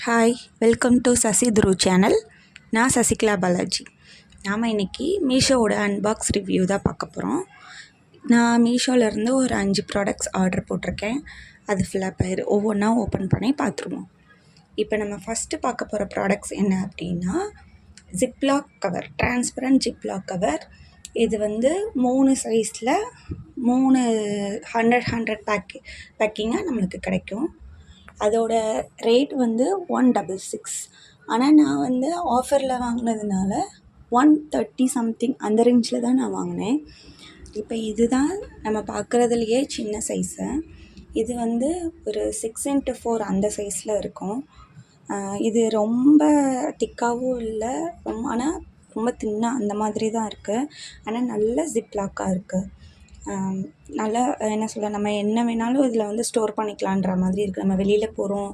Hi, welcome to Sasi துரு channel. நான் சசிகலா பாலாஜி. நாம் இன்றைக்கி மீஷோவோட அன்பாக்ஸ் ரிவ்யூ தான் பார்க்க போகிறோம். நான் மீஷோவிலேருந்து ஒரு 5 ப்ராடக்ட்ஸ் ஆர்டர் போட்டிருக்கேன். அது ஃபில்லப் ஆயிரு ஒவ்வொன்றா ஓப்பன் பண்ணி பார்த்துருவோம். இப்போ நம்ம ஃபஸ்ட்டு பார்க்க போகிற ப்ராடக்ட்ஸ் என்ன அப்படின்னா, Ziploc cover, transparent Ziploc cover. இது 3 சைஸில் 3 100 பேக்கிங்காக நம்மளுக்கு கிடைக்கும். அதோட ரேட் 166. ஆனால் நான் ஆஃபரில் வாங்கினதுனால 130 சம்திங் அந்த ரேஞ்சில் தான் நான் வாங்கினேன். இப்போ இதுதான் நம்ம பார்க்குறதுலையே சின்ன சைஸு. இது ஒரு 6x4 அந்த சைஸில் இருக்கும். இது ரொம்ப திக்காகவும் இல்லை, ஆனால் ரொம்ப தின்னாக அந்த மாதிரி தான் இருக்குது. ஆனால் நல்ல ஜிப்லாக்காக இருக்குது. நல்லா என்ன சொல்ல, நம்ம என்ன வேணாலும் இதில் ஸ்டோர் பண்ணிக்கலான்ற மாதிரி இருக்குது. நம்ம வெளியில் போகிறோம்,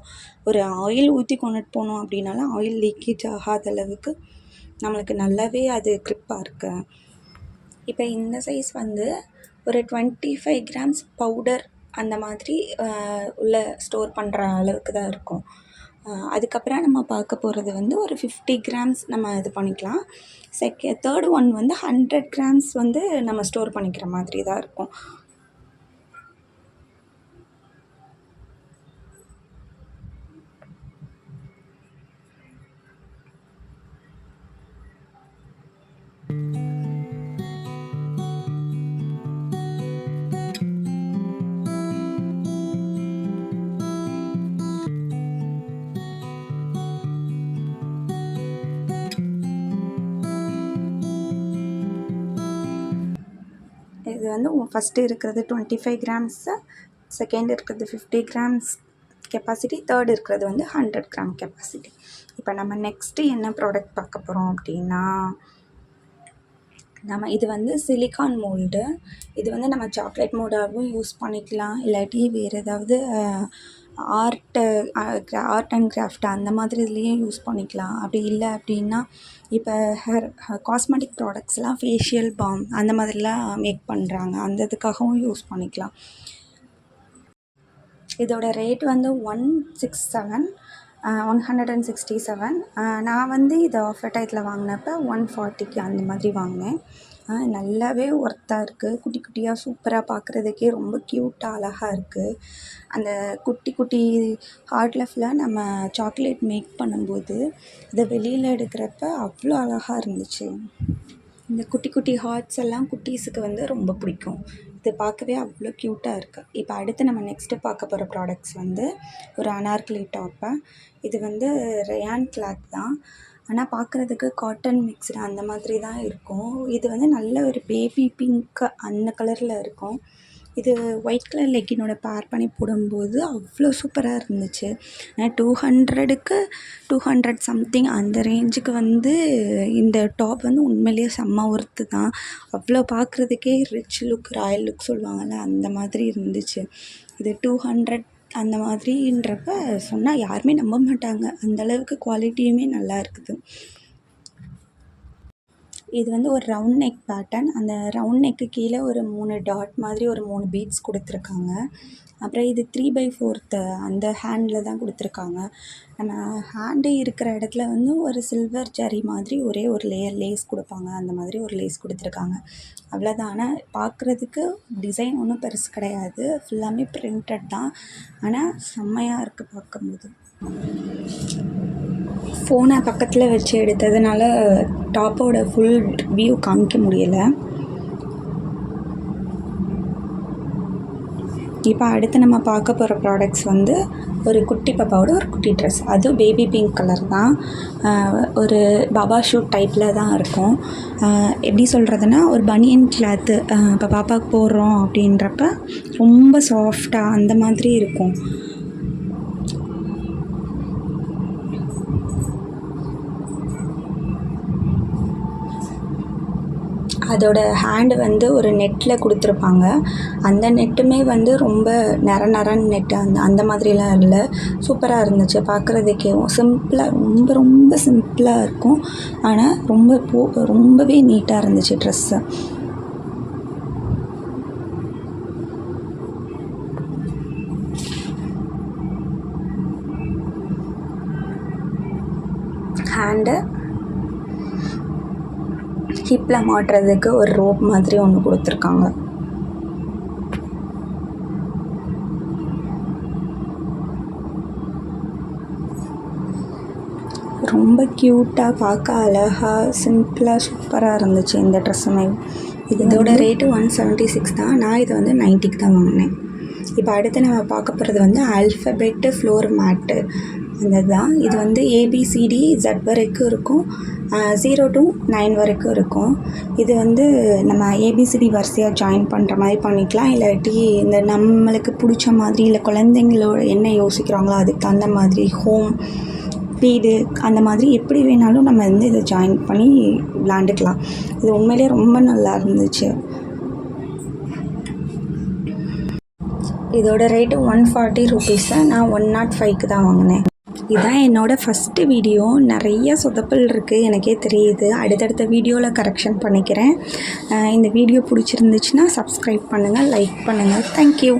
ஒரு ஆயில் ஊற்றி கொண்டுட்டு போனோம் அப்படின்னாலும் ஆயில் லீக்கேஜ் ஆகாத அளவுக்கு நம்மளுக்கு நல்லாவே அது க்ரிப்பாக இருக்குது. இப்போ இந்த சைஸ் ஒரு 25 கிராம்ஸ் பவுடர் அந்த மாதிரி உள்ள ஸ்டோர் பண்ணுற அளவுக்கு தான் இருக்கும். அதுக்கப்புறம் நம்ம பார்க்க போகிறது ஒரு 50 கிராம்ஸ் நம்ம இது பண்ணிக்கலாம். தேர்ட் ஒன் 100 கிராம்ஸ் நம்ம ஸ்டோர் பண்ணிக்கிற மாதிரி தான் இருக்கும். இது ஃபஸ்ட்டு இருக்கிறது 25 கிராம்ஸு, செகண்ட் இருக்கிறது 50 கிராம்ஸ் கெப்பாசிட்டி, தேர்ட் இருக்கிறது 100 கிராம் கெப்பாசிட்டி. இப்போ நம்ம நெக்ஸ்ட்டு என்ன ப்ராடக்ட் பார்க்க போகிறோம் அப்படின்னா, நம்ம இது சிலிக்கான் மோல்டு. இது நம்ம சாக்லேட் மோல்டாகவும் யூஸ் பண்ணிக்கலாம், இல்லாட்டி வேறு ஏதாவது ஆர்ட் அண்ட் கிராஃப்ட் அந்த மாதிரி இதுலேயும் யூஸ் பண்ணிக்கலாம். அப்படி இல்லை அப்படின்னா, இப்போ காஸ்மெட்டிக் ப்ராடக்ட்ஸ்லாம் ஃபேஷியல் பாம் அந்த மாதிரிலாம் மேக் பண்ணுறாங்க, அந்த இதுக்காகவும் யூஸ் பண்ணிக்கலாம். இதோட ரேட் 167. நான் இதை ஆஃபர் டைத்தில் வாங்கினப்போ 140க்கு அந்த மாதிரி வாங்கினேன். நல்லாவே ஒர்த்தாக இருக்குது. குட்டி குட்டியாக சூப்பராக பார்க்குறதுக்கே ரொம்ப க்யூட்டாக அழகாக இருக்குது. அந்த குட்டி குட்டி ஹார்ட்டில் ஃபுல்லாக நம்ம சாக்லேட் மேக் பண்ணும்போது இதை வெளியில் எடுக்கிறப்ப அவ்வளோ அழகாக இருந்துச்சு. இந்த குட்டி குட்டி ஹார்ட்ஸ் எல்லாம் குட்டீஸுக்கு ரொம்ப பிடிக்கும். இது பார்க்கவே அவ்வளோ க்யூட்டாக இருக்குது. இப்போ அடுத்து நம்ம நெக்ஸ்ட்டு பார்க்க போகிற ப்ராடக்ட்ஸ் ஒரு அனார்கலி டாப்பு. இது ரயான் கிளாத் தான், ஆனால் பார்க்குறதுக்கு காட்டன் மிக்ஸ்டு அந்த மாதிரி தான் இருக்கும். இது நல்ல ஒரு பேபி பிங்க் அந்த கலரில் இருக்கும். இது ஒயிட் கலர் லெக்கினோட பேர் பண்ணி போடும்போது அவ்வளோ சூப்பராக இருந்துச்சு. 200க்கு 200 சம்திங் அந்த ரேஞ்சுக்கு இந்த டாப் உண்மையிலேயே செம்ம ஒர்த்து தான். அவ்வளோ பார்க்குறதுக்கே ரிச் லுக், ராயல் லுக் சொல்லுவாங்கள்ல, அந்த மாதிரி இருந்துச்சு. இது 200 அந்த மாதிரின்றப்ப சொன்னால் யாருமே நம்ப மாட்டாங்க, அந்தளவுக்கு குவாலிட்டியுமே நல்லா இருக்குது. இது ஒரு ரவுண்ட் நெக் பேட்டர்ன். அந்த ரவுண்ட் நெக்கு கீழே ஒரு 3 டாட் மாதிரி ஒரு 3 பீட்ஸ் கொடுத்துருக்காங்க. அப்புறம் இது 3/4 அந்த ஹேண்டில் தான் கொடுத்துருக்காங்க. நம்ம ஹேண்டு இருக்கிற இடத்துல ஒரு சில்வர் ஜரி மாதிரி ஒரே ஒரு லேயர் லேஸ் கொடுப்பாங்க, அந்த மாதிரி ஒரு லேஸ் கொடுத்துருக்காங்க, அவ்வளோதான். ஆனால் பார்க்குறதுக்கு டிசைன் ஒன்றும் பெருசு கிடையாது, ஃபுல்லாமே பிரிண்டட் தான். ஆனால் செம்மையாக இருக்குது பார்க்கும்போது. ஃபோனை பக்கத்தில் வச்சு எடுத்ததுனால டாப்போட ஃபுல் வியூ காமிக்க முடியலை. இப்போ அடுத்து நம்ம பார்க்க போகிற ப்ராடக்ட்ஸ் ஒரு குட்டி பாப்பாவோட ஒரு குட்டி ட்ரெஸ். அதுவும் பேபி பிங்க் கலர் தான். ஒரு பாபா ஷூட் டைப்பில் தான் இருக்கும். எப்படி சொல்கிறதுனா, ஒரு பனியன் கிளாத்து இப்போ பாப்பாவுக்கு போடுறோம் அப்படின்றப்ப ரொம்ப சாஃப்டாக அந்த மாதிரி இருக்கும். அதோட ஹேண்டு ஒரு நெட்டில் கொடுத்துருப்பாங்க. அந்த நெட்டுமே ரொம்ப நரன்னு நெட்டு அந்த மாதிரிலாம் இல்லை, சூப்பராக இருந்துச்சு பார்க்குறதுக்கே. சிம்பிளாக ரொம்ப ரொம்ப சிம்பிளாக இருக்கும், ஆனால் ரொம்பவே நீட்டாக இருந்துச்சு ட்ரெஸ்ஸு. ஹேண்டு, ஹிப்பில் மாட்டுறதுக்கு ஒரு ரோப் மாதிரி ஒன்று கொடுத்துருக்காங்க. ரொம்ப க்யூட்டாக பார்க்க அழகாக சிம்பிளாக சூப்பராக இருந்துச்சு இந்த ட்ரெஸ்ஸுமே. இதோட ரேட்டு 176 தான். நான் இதை வந்து 90க்கு தான் வாங்கினேன். இப்போ அடுத்து நம்ம பார்க்க போகிறது வந்து ஆல்ஃபபெட்டு ஃப்ளோர் மேட்டு அந்த தான். இது வந்து ABCD Z வரைக்கும் இருக்கும், 0 to 9 வரைக்கும் இருக்கும். இது வந்து நம்ம ABCD வரிசையாக ஜாயின் பண்ணுற மாதிரி பண்ணிக்கலாம். இல்லாட்டி இந்த நம்மளுக்கு பிடிச்ச மாதிரி இல்லை குழந்தைங்களோட என்ன யோசிக்கிறாங்களோ அதுக்கு தகுந்த மாதிரி ஹோம், வீடு அந்த மாதிரி எப்படி வேணாலும் நம்ம வந்து இதை ஜாயின் பண்ணி விளாண்டுக்கலாம். இது உண்மையிலே ரொம்ப நல்லா இருந்துச்சு. இதோட ரேட்டு 140 ருபீஸு. நான் 105க்கு தான் வாங்கினேன். இதுதான் என்னோடய ஃபஸ்ட்டு வீடியோ. நிறைய சொதப்பல் இருக்குது எனக்கே தெரியுது. அடுத்தடுத்த வீடியோவில் கரெக்ஷன் பண்ணிக்கிறேன். இந்த வீடியோ பிடிச்சிருந்துச்சுன்னா சப்ஸ்கிரைப் பண்ணுங்கள், லைக் பண்ணுங்கள். தேங்க்யூ.